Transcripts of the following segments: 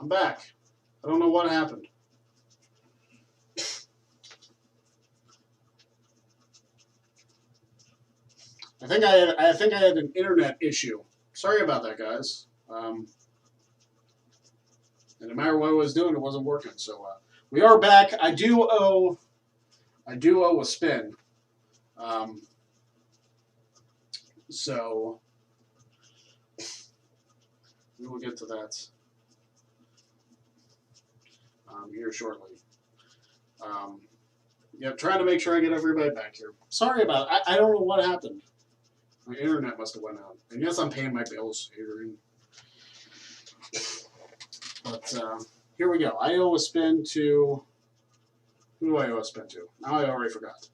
I'm back. I don't know what happened. I think I had an internet issue. Sorry about that, guys. And no matter what I was doing, it wasn't working. So we are back. I do owe a spin. So we will get to that here shortly. Yeah, trying to make sure I get everybody back here. Sorry about it. I don't know what happened. My internet must have went out. And yes, I'm paying my bills, Adrian. But here we go. I owe a spin to... Who do I owe a spin to? Now I already forgot.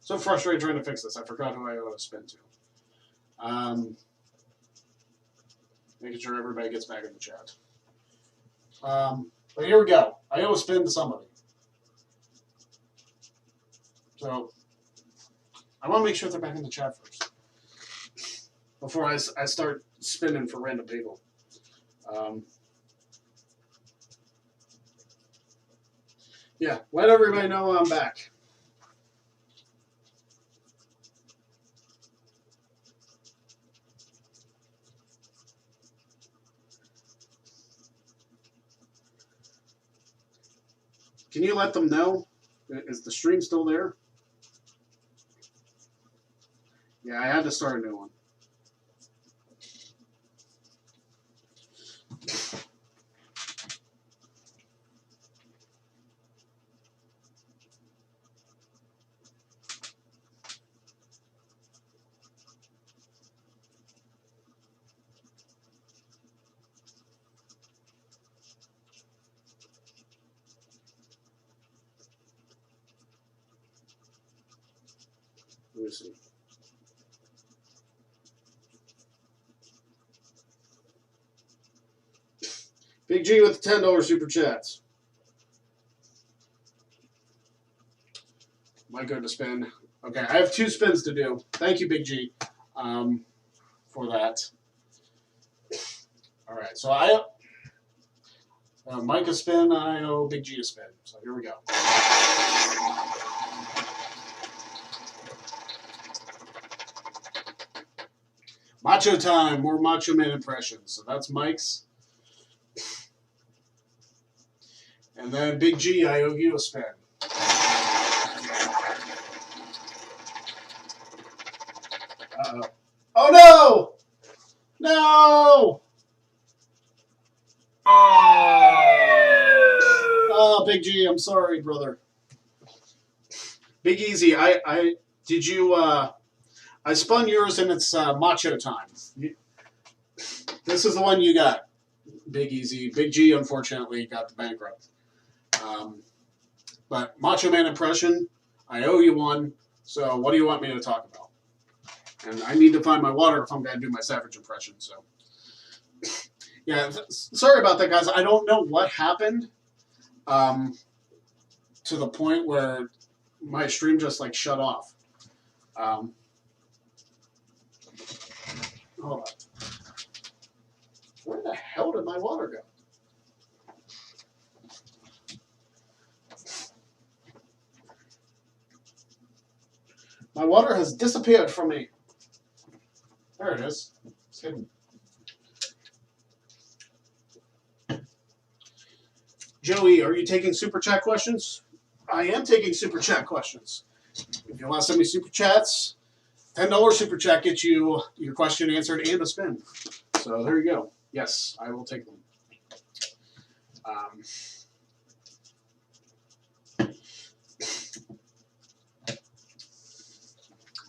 So frustrated trying to fix this. I forgot who I owe a spin to. Making sure everybody gets back in the chat. But here we go. I owe a spin to somebody. So I want to make sure they're back in the chat first before I start spinning for random people. Yeah, let everybody know I'm back. Can you let them know? Is the stream still there? Yeah, I had to start a new one. Let me see. Big G with the $10 super chats. Might go to spin. Okay, I have 2 spins to do. Thank you, Big G, for that. All right, so I Mike a spin. I owe Big G a spin. So here we go. Macho time, more Macho Man impressions. So that's Mike's. And then Big G, I owe you a spin. Uh-oh. Oh no! No! Oh, Big G, I'm sorry, brother. Big Easy, I did you I spun yours and it's Macho time. This is the one you got, Big Easy. Big G, unfortunately, got the bankrupt. But Macho Man impression, I owe you one. So what do you want me to talk about? And I need to find my water if I'm going to do my Savage impression. So, yeah, sorry about that, guys. I don't know what happened to the point where my stream just, like, shut off. Hold on. Where the hell did my water go? My water has disappeared from me. There it is. It's hidden. Joey, are you taking super chat questions? I am taking super chat questions. If you want to send me super chats, $10 super chat gets you your question answered and a spin. So there you go. Yes, I will take them.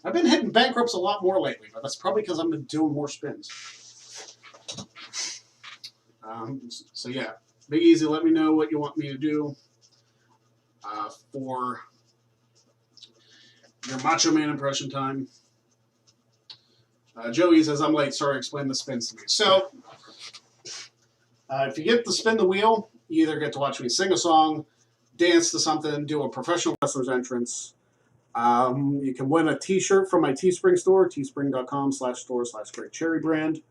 I've been hitting bankrupts a lot more lately, but that's probably because I've been doing more spins. So yeah, Big Easy, let me know what you want me to do for your Macho Man impression time. Joey says, I'm late. Sorry, explain the spins to me. So, if you get to spin the wheel, you either get to watch me sing a song, dance to something, do a professional wrestler's entrance. You can win a t-shirt from my Teespring store, teespring.com/store/GreatCherryBrand.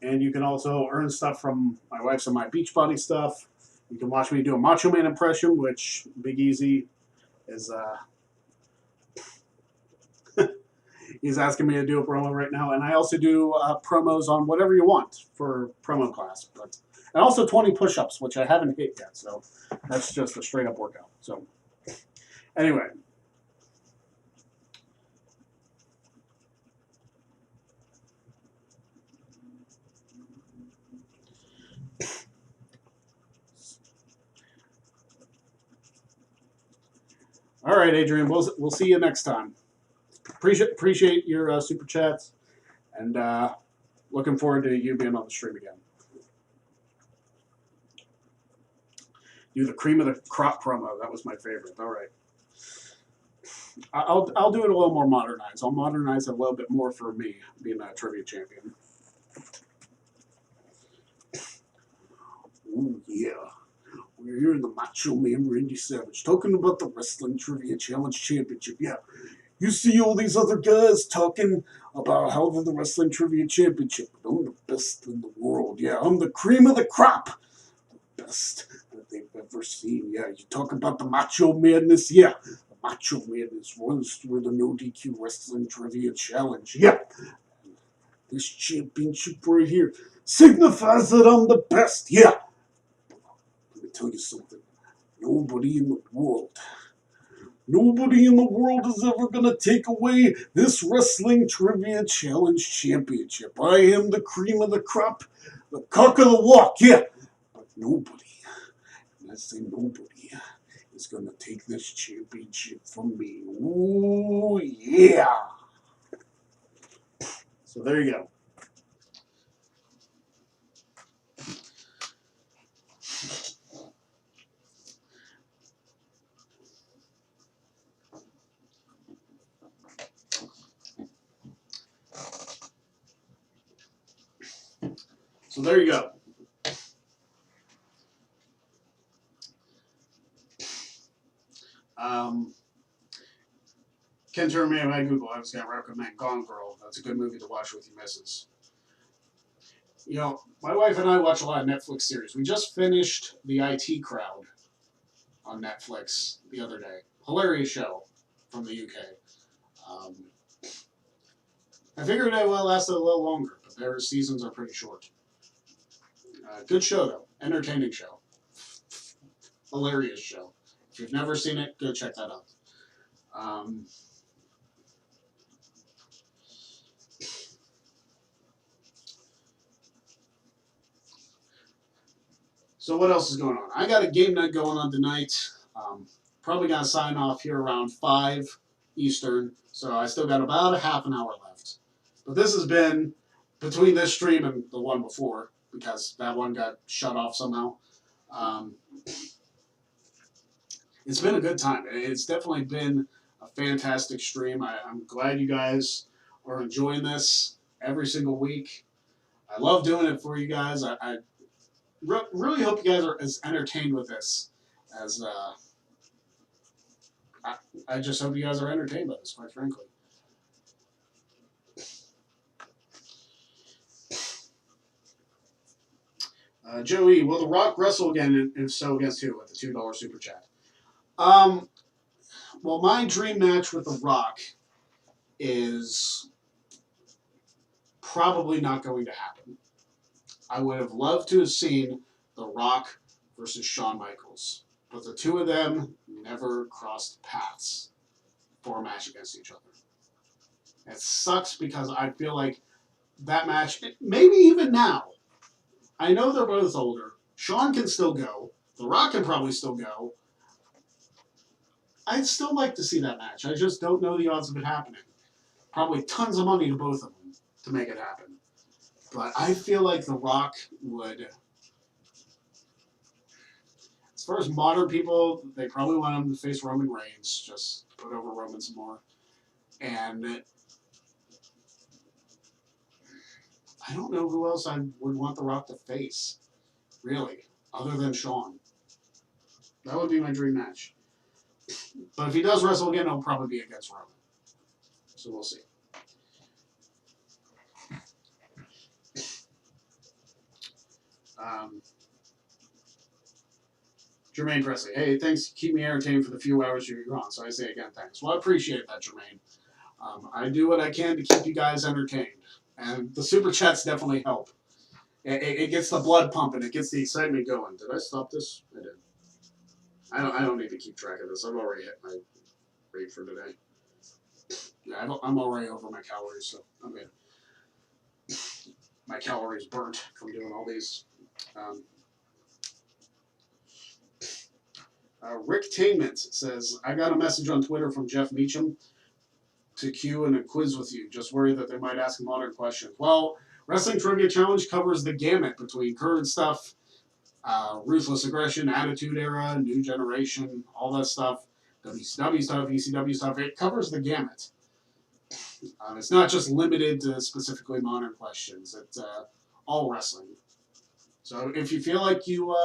And you can also earn stuff from my wife's and my Beachbody stuff. You can watch me do a Macho Man impression, which Big Easy is he's asking me to do a promo right now. And I also do promos on whatever you want for promo class. And also 20 push-ups, which I haven't hit yet. So that's just a straight-up workout. So anyway. All right, Adrian. We'll see you next time. Appreciate your super chats, and looking forward to you being on the stream again. Do the cream of the crop promo. That was my favorite. All right. I'll do it a little more modernized. I'll modernize it a little bit more for me being a trivia champion. Oh yeah. We're here in the Macho Man Randy Savage talking about the Wrestling Trivia Challenge Championship. Yeah. You see all these other guys talking about how they're the Wrestling Trivia Championship. I'm the best in the world. Yeah, I'm the cream of the crop. The best that they've ever seen. Yeah, you talk about the Macho Madness. Yeah, the Macho Madness runs through the No DQ Wrestling Trivia Challenge. Yeah. This championship right here signifies that I'm the best. Yeah. Let me tell you something. Nobody in the world is ever going to take away this Wrestling Trivia Challenge Championship. I am the cream of the crop, the cock of the walk, yeah. But nobody, and I say nobody, is going to take this championship from me. Ooh, yeah. So there you go. So there you go. Ken Jeremy by Google. I was going to recommend Gone Girl. That's a good movie to watch with your missus. You know, my wife and I watch a lot of Netflix series. We just finished The IT Crowd on Netflix the other day. Hilarious show from the UK. I figured it would last a little longer, but their seasons are pretty short. Good show, though. Entertaining show. Hilarious show. If you've never seen it, go check that out. So what else is going on? I got a game night going on tonight. Probably got to sign off here around 5 Eastern. So I still got about a half an hour left. But this has been between this stream and the one before, because that one got shut off somehow. It's been a good time. It's definitely been a fantastic stream. I'm glad you guys are enjoying this every single week. I love doing it for you guys. I really hope you guys are as entertained with this as I just hope you guys are entertained by this, quite frankly. Joey, will The Rock wrestle again, and if so, against who? With the $2 super chat. Well, my dream match with The Rock is probably not going to happen. I would have loved to have seen The Rock versus Shawn Michaels, but the two of them never crossed paths for a match against each other. It sucks because I feel like that match, maybe even now, I know they're both older. Shawn can still go. The Rock can probably still go. I'd still like to see that match. I just don't know the odds of it happening. Probably tons of money to both of them to make it happen. But I feel like The Rock would... As far as modern people, they probably want him to face Roman Reigns. Just put over Roman some more. And I don't know who else I would want The Rock to face, really, other than Shawn. That would be my dream match. But if he does wrestle again, it'll probably be against Roman. So we'll see. Um, Jermaine Presley, hey, thanks. Keep me entertained for the few hours you're on. So I say again, thanks. Well, I appreciate that, Jermaine. I do what I can to keep you guys entertained. And the super chats definitely help. It gets the blood pumping. It gets the excitement going. Did I stop this? I did. I don't need to keep track of this. I've already hit my rate for today. Yeah, I'm already over my calories, so I'm good. My calories burnt from doing all these. Um, Rick Tainment says, I got a message on Twitter from Jeff Meacham to queue and a quiz with you. Just worried that they might ask modern questions. Well, Wrestling Trivia Challenge covers the gamut between current stuff, Ruthless Aggression, Attitude Era, New Generation, all that stuff, WCW stuff, ECW stuff. It covers the gamut. It's not just limited to specifically modern questions. It's all wrestling. So if you feel like you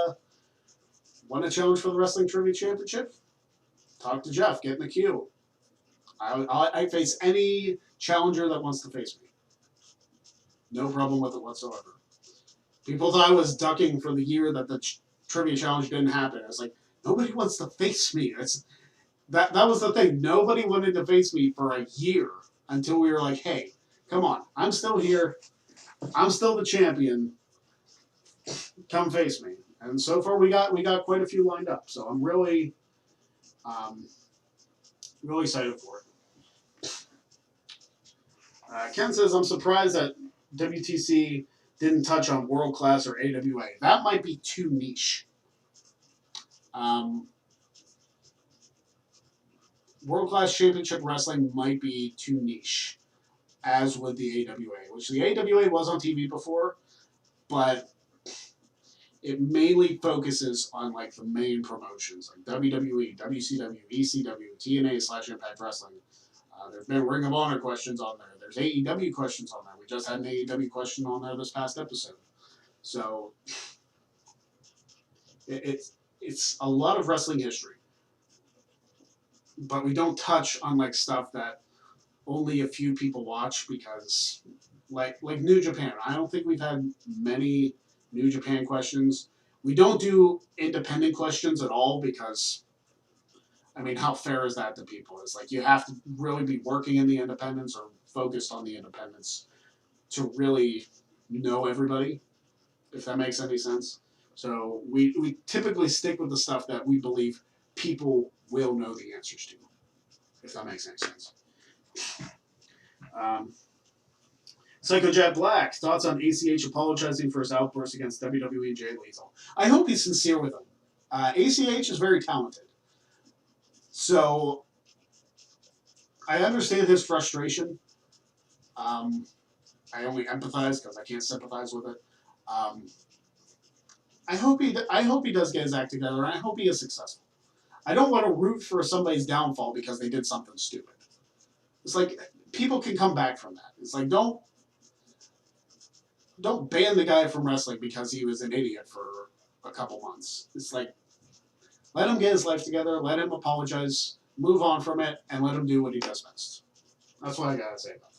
want a challenge for the Wrestling Trivia Championship, talk to Jeff. Get in the queue. I face any challenger that wants to face me. No problem with it whatsoever. People thought I was ducking for the year that the Trivia Challenge didn't happen. I was like, nobody wants to face me. That was the thing. Nobody wanted to face me for a year until we were like, hey, come on. I'm still here. I'm still the champion. Come face me. And so far we got quite a few lined up. So I'm really really excited for it. Ken says, I'm surprised that WTC didn't touch on World Class or AWA. That might be too niche. World Class Championship Wrestling might be too niche, as would the AWA, which the AWA was on TV before, but it mainly focuses on like the main promotions like WWE, WCW, ECW, TNA/Impact Wrestling. There's been Ring of Honor questions on there. There's AEW questions on there. We just had an AEW question on there this past episode. So it's a lot of wrestling history, but we don't touch on like stuff that only a few people watch because like New Japan. I don't think we've had many New Japan questions. We don't do independent questions at all because, I mean, how fair is that to people? It's like you have to really be working in the independents or focused on the independents to really know everybody, if that makes any sense. So we typically stick with the stuff that we believe people will know the answers to, if that makes any sense. Psycho Jet Black, thoughts on ACH apologizing for his outburst against WWE Jay Lethal? I hope he's sincere with him. ACH is very talented. So I understand his frustration. I only empathize because I can't sympathize with it. I hope he does get his act together, and I hope he is successful. I don't want to root for somebody's downfall because they did something stupid. It's like people can come back from that. It's like don't ban the guy from wrestling because he was an idiot for a couple months. It's like let him get his life together, let him apologize, move on from it, and let him do what he does best. That's what I gotta say about that.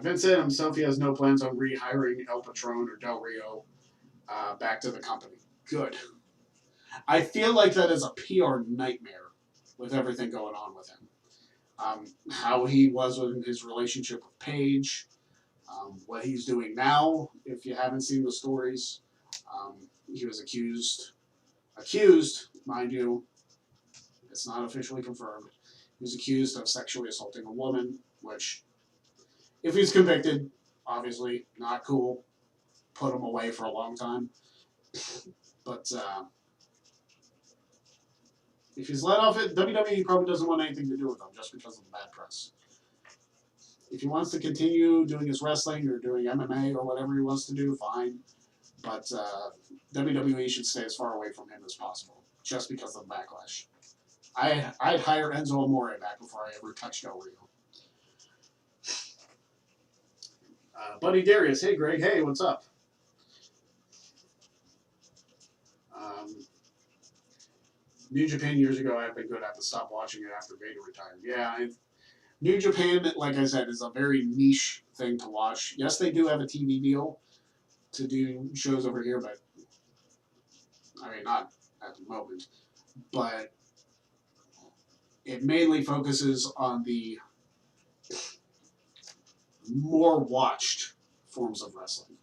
Vincent himself, he has no plans on rehiring El Patron or Del Rio back to the company. Good. I feel like that is a PR nightmare with everything going on with him. How he was in his relationship with Paige, what he's doing now, if you haven't seen the stories. He was accused, mind you, it's not officially confirmed. He was accused of sexually assaulting a woman, which, if he's convicted, obviously not cool. Put him away for a long time. But if he's let off it, WWE probably doesn't want anything to do with him just because of the bad press. If he wants to continue doing his wrestling or doing MMA or whatever he wants to do, fine. But WWE should stay as far away from him as possible, just because of the backlash. I'd hire Enzo Amore back before I ever touched Del Rio. Buddy Darius, hey Greg, hey, what's up? New Japan years ago, I've been good. I have to stop watching it after Vader retired. Yeah, New Japan, like I said, is a very niche thing to watch. Yes, they do have a TV deal to do shows over here, but I mean, not at the moment. But it mainly focuses on the more watched forms of wrestling.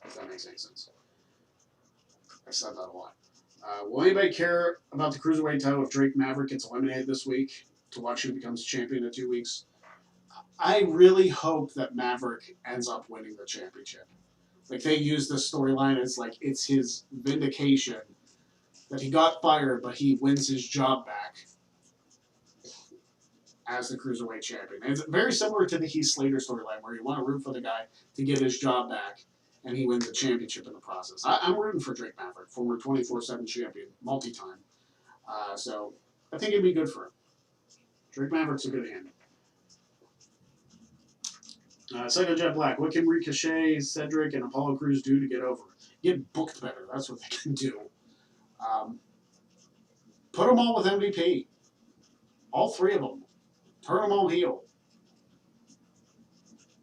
If that makes any sense. I said that a lot. Will anybody care about the Cruiserweight title if Drake Maverick gets eliminated this week to watch who becomes champion in 2 weeks? I really hope that Maverick ends up winning the championship. Like, they use this storyline as like it's his vindication that he got fired, but he wins his job back as the Cruiserweight champion. And it's very similar to the Heath Slater storyline where you want to root for the guy to get his job back, and he wins the championship in the process. I'm rooting for Drake Maverick, former 24/7 champion, multi-time. So I think it'd be good for him. Drake Maverick's a good hand. Psycho Jet Black, what can Ricochet, Cedric, and Apollo Crews do to get over? Get booked better. That's what they can do. Put them all with MVP. All three of them. Turn them all heel.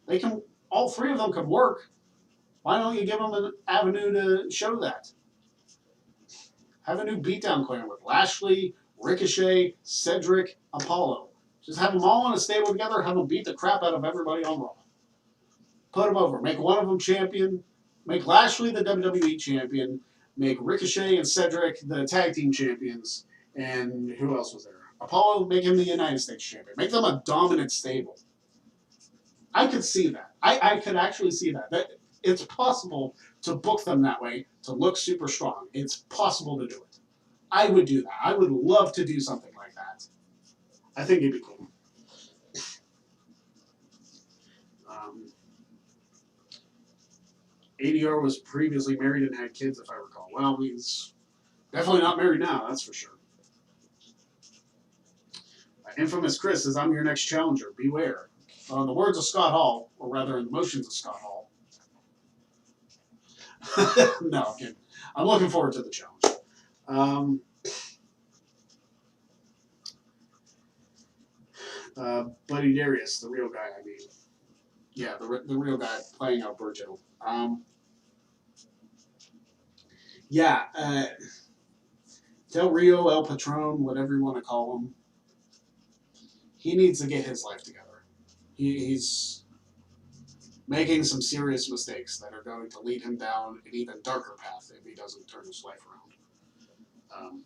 They can. All three of them could work. Why don't you give them an avenue to show that? Have a new beatdown clan with Lashley, Ricochet, Cedric, Apollo. Just have them all in a stable together. Have them beat the crap out of everybody on Raw. Put them over. Make one of them champion. Make Lashley the WWE champion. Make Ricochet and Cedric the tag team champions. And who else was there? Apollo, make him the United States champion. Make them a dominant stable. I could see that. I could actually see that. It's possible to book them that way, to look super strong. It's possible to do it. I would do that. I would love to do something like that. I think it'd be cool. ADR was previously married and had kids, if I recall. Well, he's definitely not married now, that's for sure. Infamous Chris says, I'm your next challenger. Beware. In the words of Scott Hall, or rather in the motions of Scott Hall. No, I'm kidding. I'm looking forward to the challenge. Buddy Darius, the real guy, I mean. Yeah, the real guy playing out Virgil. Del Rio, El Patron, whatever you want to call him, he needs to get his life together. He's making some serious mistakes that are going to lead him down an even darker path if he doesn't turn his life around.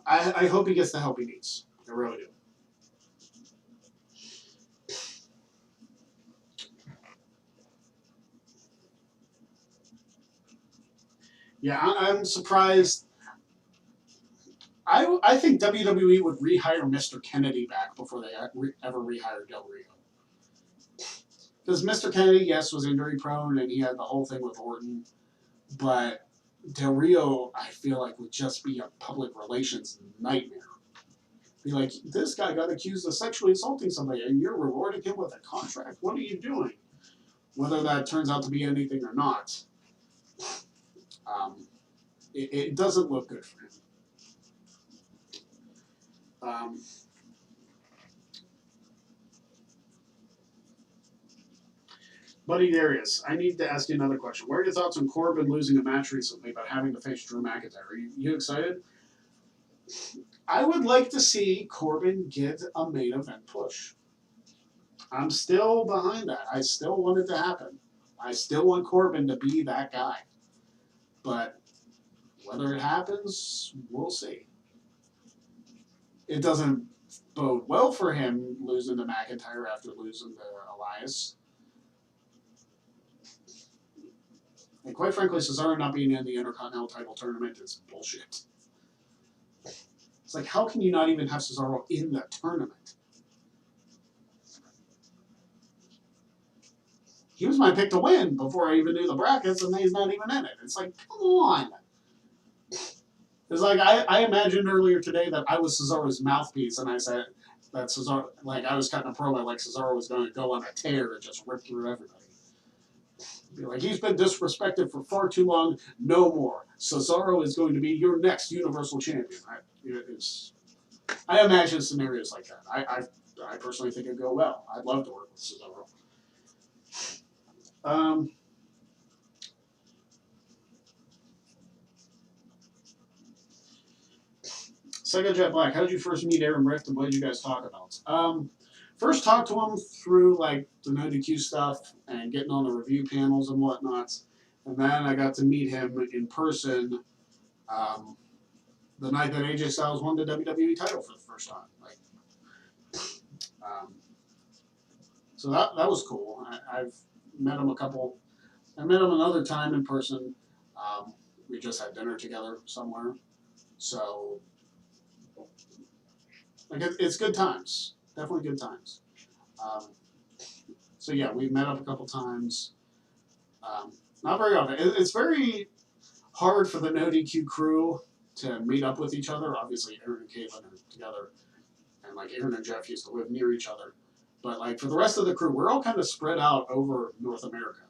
I hope he gets the help he needs. I really do. Yeah, I'm surprised. I think WWE would rehire Mr. Kennedy back before they ever rehired Del Rio. Because Mr. Kennedy, yes, was injury prone and he had the whole thing with Orton, but Del Rio, I feel like, would just be a public relations nightmare. Be like, this guy got accused of sexually assaulting somebody and you're rewarding him with a contract. What are you doing? Whether that turns out to be anything or not, it doesn't look good for him. Buddy Darius, I need to ask you another question. What are your thoughts on Corbin losing a match recently but having to face Drew McIntyre? Are you excited? I would like to see Corbin get a main event push. I'm still behind that. I still want it to happen. I still want Corbin to be that guy. But whether it happens, we'll see. It doesn't bode well for him losing to McIntyre after losing to Elias. And quite frankly, Cesaro not being in the Intercontinental title tournament is bullshit. It's like, how can you not even have Cesaro in the tournament? He was my pick to win before I even knew the brackets, and he's not even in it. It's like, come on. It's like, I imagined earlier today that I was Cesaro's mouthpiece, and I said that Cesaro, like, I was cutting a promo like Cesaro was going to go on a tear and just rip through everybody. Be like, he's been disrespected for far too long. No more. Cesaro is going to be your next Universal Champion. I imagine scenarios like that. I personally think it'd go well. I'd love to work with Cesaro. Sega Jet Black, how did you first meet Aaron Rift and what did you guys talk about? First talked to him through like the No DQ stuff and getting on the review panels and whatnot. And then I got to meet him in person the night that AJ Styles won the WWE title for the first time. Like, so that was cool. I've met him I met him another time in person. We just had dinner together somewhere. So, like, it's good times. Definitely good times. So yeah, we've met up a couple times. Not very often. It's very hard for the No DQ crew to meet up with each other. Obviously, Aaron and Caitlin are together, and like Aaron and Jeff used to live near each other. But like for the rest of the crew, we're all kind of spread out over North America.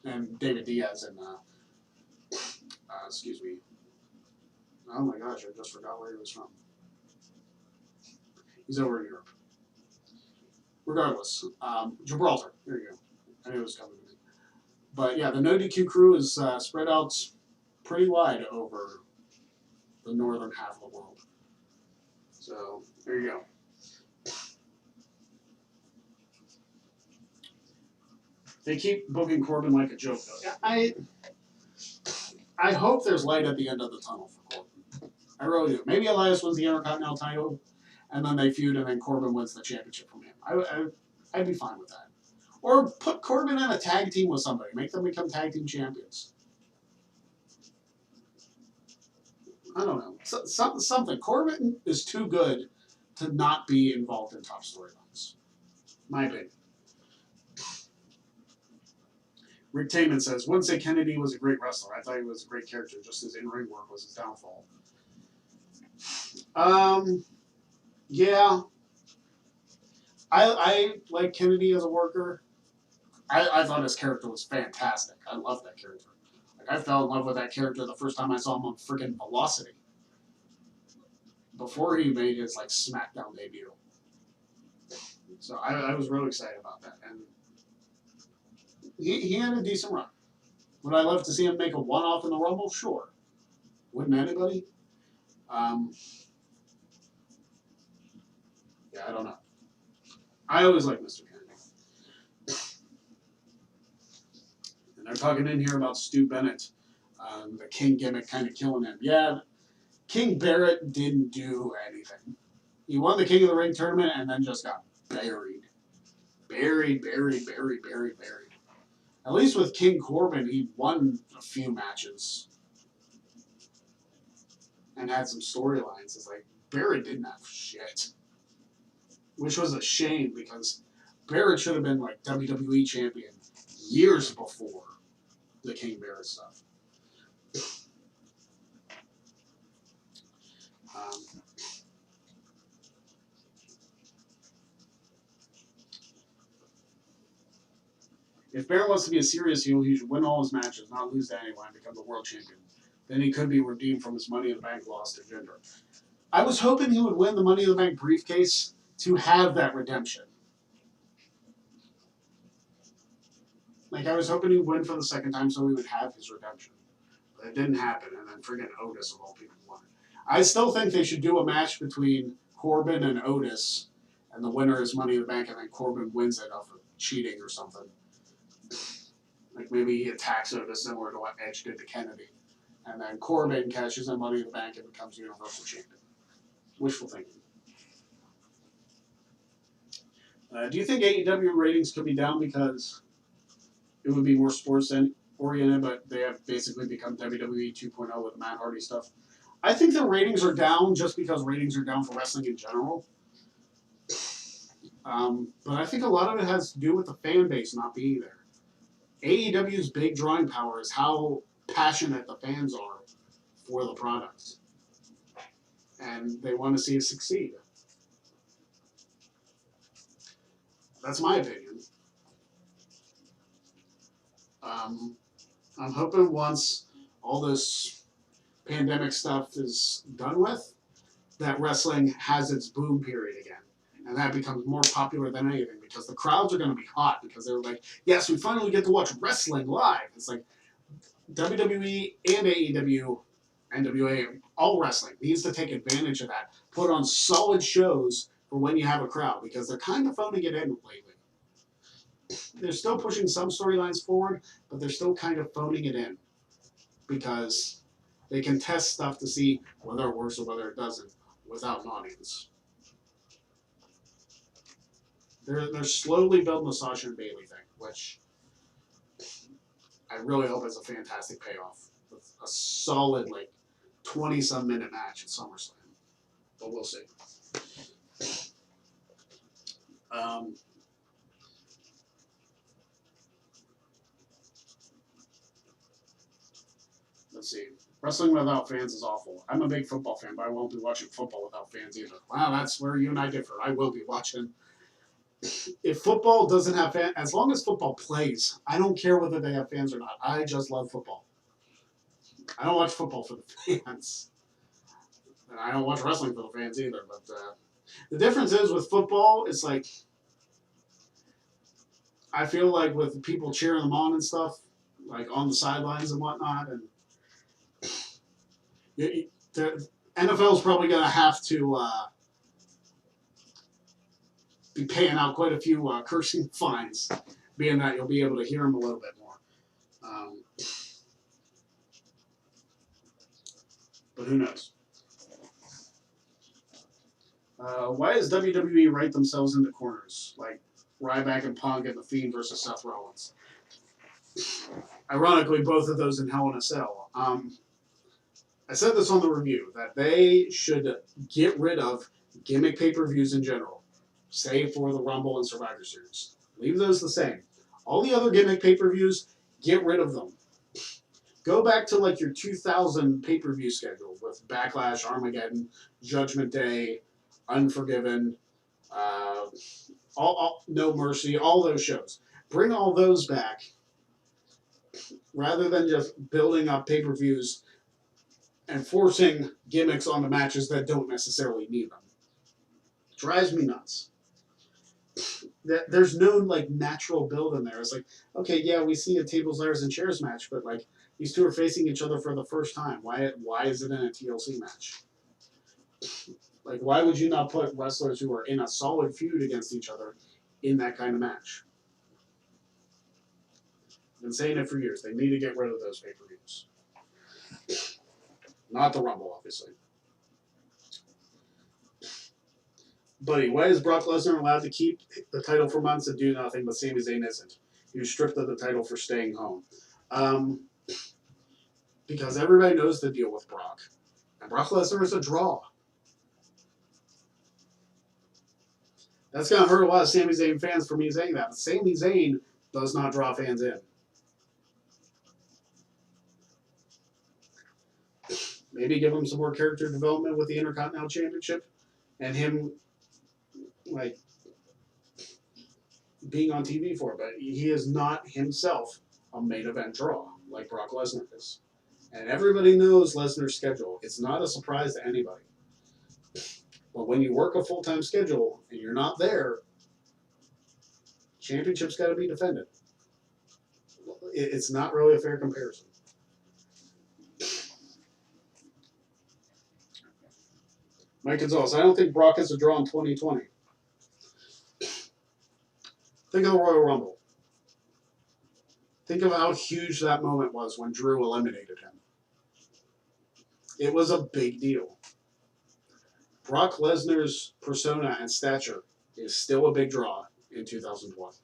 And David Diaz and excuse me. Oh my gosh, I just forgot where he was from. He's over in Europe. Regardless, Gibraltar. There you go. I knew it was coming to me. But yeah, the No DQ crew is spread out pretty wide over the northern half of the world. So there you go. They keep booking Corbin like a joke, though. I hope there's light at the end of the tunnel for Corbin. I really do. Maybe Elias wins the Intercontinental title, and then they feud, and then Corbin wins the championship from him. I'd be fine with that. Or put Corbin in a tag team with somebody. Make them become tag team champions. I don't know. Something. Corbin is too good to not be involved in top storylines. My opinion. Rick Taman says, wouldn't say Kennedy was a great wrestler. I thought he was a great character. Just his in-ring work was his downfall. Yeah. I like Kennedy as a worker. I thought his character was fantastic. I love that character. Like I fell in love with that character the first time I saw him on freaking Velocity. Before he made his like SmackDown debut. So I was really excited about that. And he had a decent run. Would I love to see him make a one-off in the Rumble? Sure. Wouldn't anybody? Yeah, I don't know. I always like Mr. Kennedy. And they're talking in here about Stu Bennett, the King gimmick kind of killing him. Yeah, King Barrett didn't do anything. He won the King of the Ring tournament and then just got buried. Buried. At least with King Corbin, he won a few matches and had some storylines. It's like, Barrett didn't have shit. Which was a shame because Barrett should have been like WWE champion years before the King Barrett stuff. If Barrett wants to be a serious heel, he should win all his matches, not lose to anyone, and become the world champion. Then he could be redeemed from his Money in the Bank loss to Jinder. I was hoping he would win the Money in the Bank briefcase to have that redemption. Like, I was hoping he'd win for the second time so he would have his redemption. But it didn't happen, and then friggin' Otis, of all people, won it. I still think they should do a match between Corbin and Otis, and the winner is Money in the Bank, and then Corbin wins it off of cheating or something. Like, maybe he attacks Otis similar to what Edge did to Kennedy. And then Corbin cashes in Money in the Bank and becomes Universal Champion. Wishful thinking. Do you think AEW ratings could be down because it would be more sports-oriented, but they have basically become WWE 2.0 with the Matt Hardy stuff? I think the ratings are down just because ratings are down for wrestling in general. But I think a lot of it has to do with the fan base not being there. AEW's big drawing power is how passionate the fans are for the product. And they want to see it succeed. That's my opinion. I'm hoping once all this pandemic stuff is done with, that wrestling has its boom period again. And that becomes more popular than anything because the crowds are going to be hot because they're like, yes, we finally get to watch wrestling live. It's like WWE and AEW, NWA, all wrestling needs to take advantage of that. Put on solid shows for when you have a crowd because they're kind of phoning it in lately. They're still pushing some storylines forward, but they're still kind of phoning it in because they can test stuff to see whether it works or whether it doesn't without an audience. They're slowly building the Sasha and Bailey thing, which I really hope is a fantastic payoff with a solid 20-some minute match at SummerSlam. But we'll see. Let's see. Wrestling without fans is awful. I'm a big football fan, but I won't be watching football without fans either. Wow, that's where you and I differ. I will be watching. If football doesn't have fans, as long as football plays, I don't care whether they have fans or not. I just love football. I don't watch football for the fans. And I don't watch wrestling for the fans either. But the difference is with football, it's like, I feel like with people cheering them on and stuff, like on the sidelines and whatnot, and the NFL's probably going to have to be paying out quite a few cursing fines, being that you'll be able to hear them a little bit more. But who knows? Why does WWE write themselves into corners? Like Ryback and Punk and The Fiend versus Seth Rollins. Ironically, both of those in Hell in a Cell. I said this on the review, that they should get rid of gimmick pay-per-views in general, save for the Rumble and Survivor Series. Leave those the same. All the other gimmick pay-per-views, get rid of them. Go back to your 2000 pay-per-view schedule with Backlash, Armageddon, Judgment Day, Unforgiven, No Mercy, all those shows. Bring all those back rather than just building up pay-per-views and forcing gimmicks on the matches that don't necessarily need them. Drives me nuts. There's no natural build in there. It's like, okay, yeah, we see a tables, ladders, and chairs match, but these two are facing each other for the first time. Why is it in a TLC match? Why would you not put wrestlers who are in a solid feud against each other in that kind of match? I've been saying it for years. They need to get rid of those pay-per-views. Not the Rumble, obviously. Buddy, why is Brock Lesnar allowed to keep the title for months and do nothing, but Sami Zayn isn't? He was stripped of the title for staying home. Because everybody knows the deal with Brock. And Brock Lesnar is a draw. That's going to hurt a lot of Sami Zayn fans for me saying that. But Sami Zayn does not draw fans in. Maybe give him some more character development with the Intercontinental Championship. And him, being on TV for it. But he is not himself a main event draw like Brock Lesnar is. And everybody knows Lesnar's schedule. It's not a surprise to anybody. But when you work a full-time schedule and you're not there, championship's got to be defended. It's not really a fair comparison. Mike Gonzalez, I don't think Brock is a draw in 2020. Think of the Royal Rumble. Think of how huge that moment was when Drew eliminated him. It was a big deal. Brock Lesnar's persona and stature is still a big draw in 2012.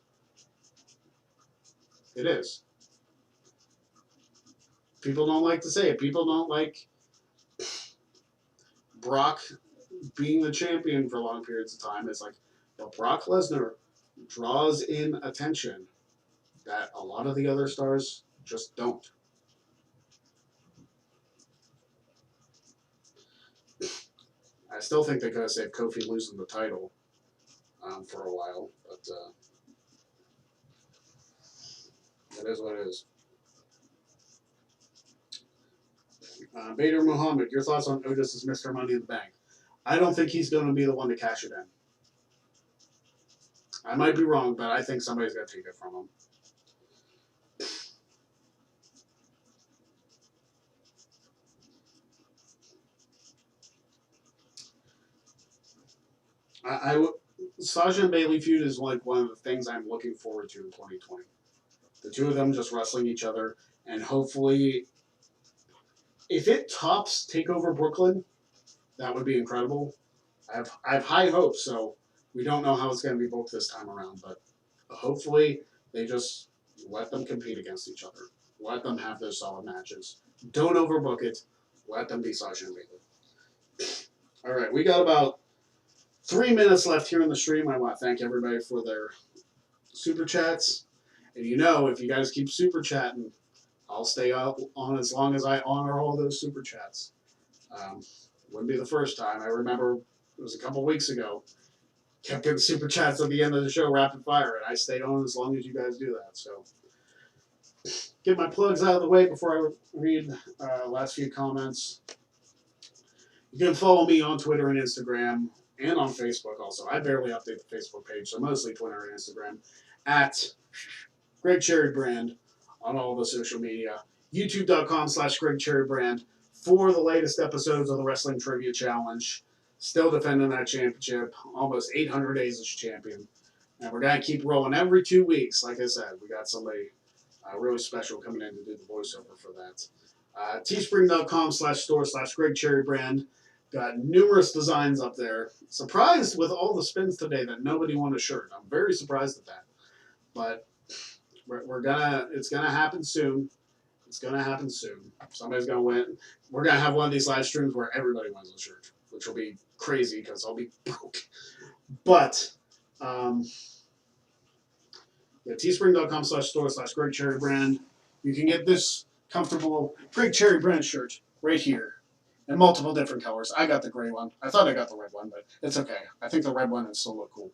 It is. People don't like to say it. People don't like Brock being the champion for long periods of time. It's but Brock Lesnar draws in attention that a lot of the other stars just don't. I still think they could have saved Kofi losing the title for a while, but it is what it is. Bader Muhammad, your thoughts on Otis as Mr. Money in the Bank? I don't think he's going to be the one to cash it in. I might be wrong, but I think somebody's going to take it from him. Sasha and Bailey feud is like one of the things I'm looking forward to in 2020. The two of them just wrestling each other, and hopefully, if it tops Takeover Brooklyn, that would be incredible. I have high hopes, so we don't know how it's going to be booked this time around, but hopefully they just let them compete against each other. Let them have those solid matches. Don't overbook it. Let them be Sasha and Bailey. All right, we got about 3 minutes left here in the stream. I want to thank everybody for their super chats. And you know, if you guys keep super chatting, I'll stay on as long as I honor all those super chats. Wouldn't be the first time. I remember it was a couple weeks ago. Kept getting super chats at the end of the show, rapid fire, and I stayed on as long as you guys do that. So, get my plugs out of the way before I read last few comments. You can follow me on Twitter and Instagram, and on Facebook also. I barely update the Facebook page, so mostly Twitter and Instagram. At Greg Cherry Brand on all the social media. YouTube.com/Greg Cherry Brand for the latest episodes of the Wrestling Trivia Challenge. Still defending that championship. Almost 800 days as champion. And we're going to keep rolling every 2 weeks. Like I said, we got somebody really special coming in to do the voiceover for that. Teespring.com/store/Greg Cherry Brand. Got numerous designs up there. Surprised with all the spins today that nobody won a shirt. I'm very surprised at that. But it's gonna happen soon. It's gonna happen soon. Somebody's gonna win. We're gonna have one of these live streams where everybody wins a shirt, which will be crazy because I'll be broke. But teespring.com/store/Greg Cherry Brand. You can get this comfortable Greg Cherry Brand shirt right here in multiple different colors. I got the gray one. I thought I got the red one, but it's okay. I think the red one would still look cool.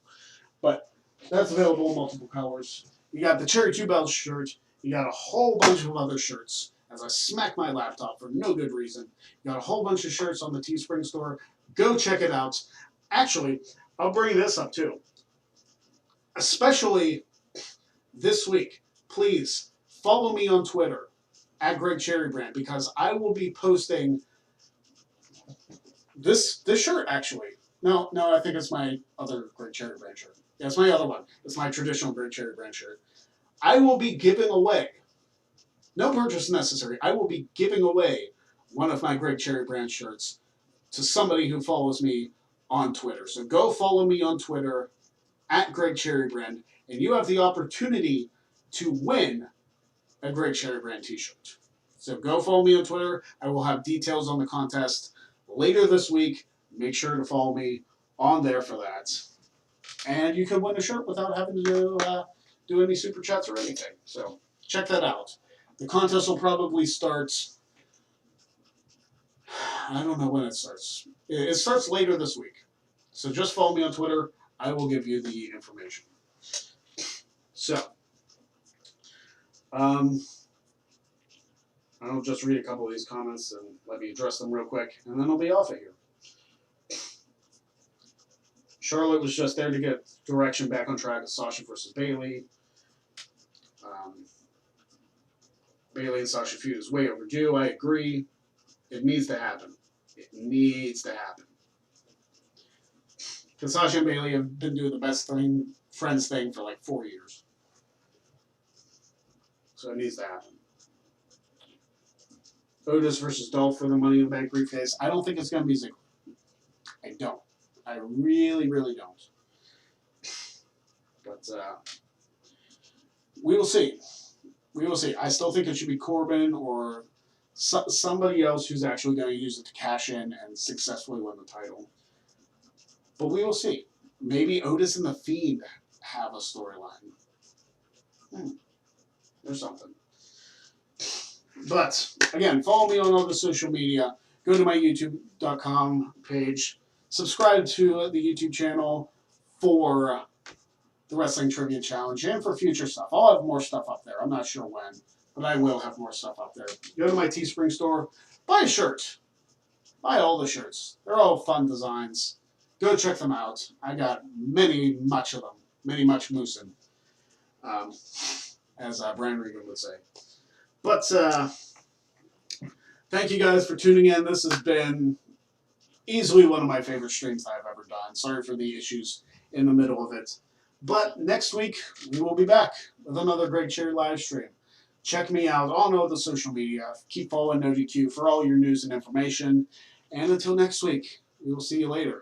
But that's available in multiple colors. You got the Cherry 2 Bells shirt. You got a whole bunch of other shirts. As I smack my laptop for no good reason. You got a whole bunch of shirts on the Teespring store. Go check it out. Actually, I'll bring this up too. Especially this week, please follow me on Twitter at Greg Cherry Brand because I will be posting this shirt actually. No, I think it's my other Greg Cherry Brand shirt. Yeah, it's my other one. It's my traditional Greg Cherry Brand shirt. I will be giving away, no purchase necessary, I will be giving away one of my Greg Cherry Brand shirts to somebody who follows me on Twitter. So go follow me on Twitter at Greg Cherry Brand, and you have the opportunity to win a Greg Cherry Brand t-shirt. So go follow me on Twitter. I will have details on the contest later this week. Make sure to follow me on there for that. And you can win a shirt without having to do any super chats or anything. So check that out. The contest will probably start, I don't know when it starts. It starts later this week. So just follow me on Twitter. I will give you the information. So, I'll just read a couple of these comments and let me address them real quick, and then I'll be off of here. Charlotte was just there to get direction back on track with Sasha versus Bailey. Bailey and Sasha feud is way overdue. I agree. It needs to happen. It needs to happen. Because Sasha and Bailey have been doing the best friends thing for like 4 years. So it needs to happen. Otis versus Dolph for the Money in the Bank briefcase. I don't think it's going to be Ziggler. I don't. I really, really don't. But we will see. We will see. I still think it should be Corbin or somebody else who's actually going to use it to cash in and successfully win the title. But we will see. Maybe Otis and The Fiend have a storyline. There's something. But, again, follow me on all the social media. Go to my YouTube.com page. Subscribe to the YouTube channel for the Wrestling Trivia Challenge and for future stuff. I'll have more stuff up there. I'm not sure when. But I will have more stuff up there. Go to my Teespring store, buy a shirt. Buy all the shirts. They're all fun designs. Go check them out. I got much of them. Much moosin', as Brian Regan would say. But thank you guys for tuning in. This has been easily one of my favorite streams I've ever done. Sorry for the issues in the middle of it. But next week, we will be back with another great charity live stream. Check me out on all the social media. Keep following NoGQ for all your news and information. And until next week, we will see you later.